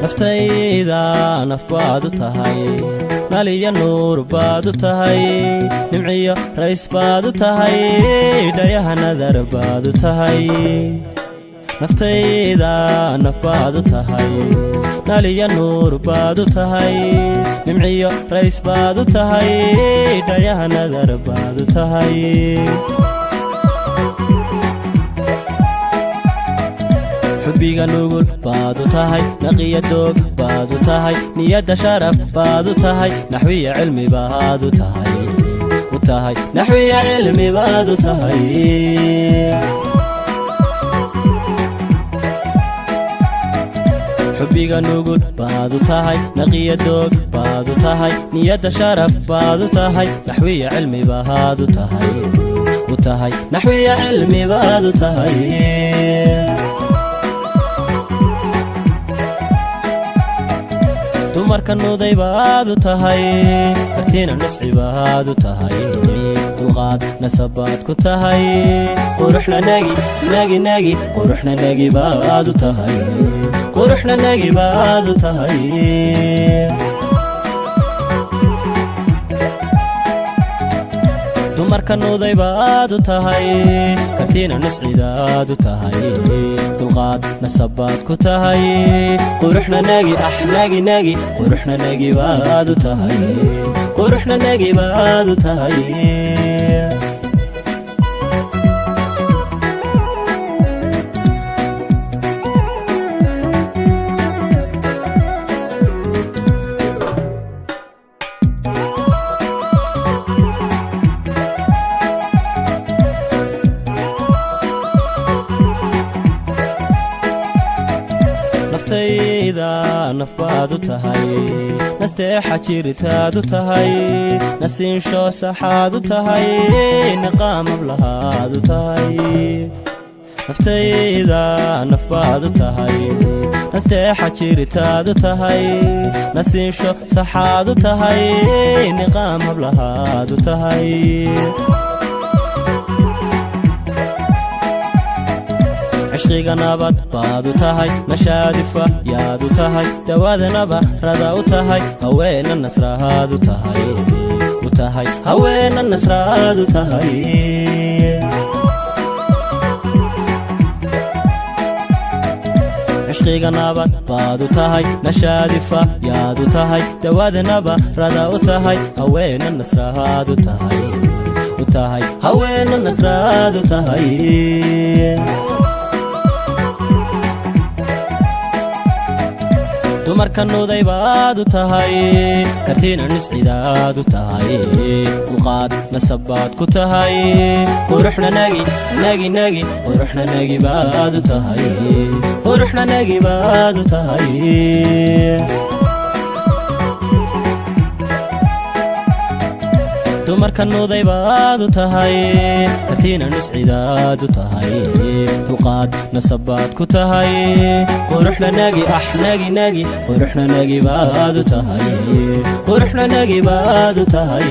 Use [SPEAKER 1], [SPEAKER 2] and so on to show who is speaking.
[SPEAKER 1] naftayda naf baad u tahay naliya nuur baad u tahay nimciyo rays baad u tahay dhayaha nadar baad u tahay naftayda naf baad u tahay naliya nuur baad u tahay nimciyo rays baad u tahay dhayaha nadar baad u tahay xubbiga nugul baad u tahay naqiya doog baad u tahay niyadda sharaf baad u tahay naxwiya cilmi baad u tahay naxwiya cilmi baad u tahay xubbiga nugul baad u tahay naqiya doog baad u tahay niyadda sharaf baad u tahay naxwiya cilmi baad u tahay naxwiya cilmi baad u tahay dumarka nuday baad u tahay kartiina nusci baad u tahay dulqaad nasabaad ku tahay quruxna nagi quruxna nagi baad u tahay quruxna nagi baad u tahay dumarka nuday baad u tahay kartiina nuscidaad u tahay dulqaad nasabaad ku tahay quruxna nagi nagi quruxna nagi baad u tahay quruxna nagi baad u tahay naftayda naf baad u tahay nasteexa jiritaad u tahay nasiinsho saxaad u tahay niqaamab lahaad u tahay naftayda naf baad u tahay nasteexa jiritaad u tahay nasiinsho saxaad u tahay niqaamab lahaad u tahay عشقيقا نبات بادو تهي مشادفة يادو تهي دوادنبا رداو تهي هوين النسر هادو تهي هوين النسر هادو تهي عشقيقا نبات بادو تهي مشادفة يادو تهي دوادنبا رداو تهي هوين النسر هادو تهي هوين النسر هادو تهي dumarka nuday baad u tahay kartiina niscidaad u tahay dulqaad nasabaad ku tahay quruxna nagi quruxna nagi baad u tahay quruxna nagi baad u tahay dumarka nuday baad u tahay kartiina niscidaad u tahay dulqaad nasabaad ku tahay quruxna nagi quruxna nagi baad u tahay quruxna nagi baad u tahay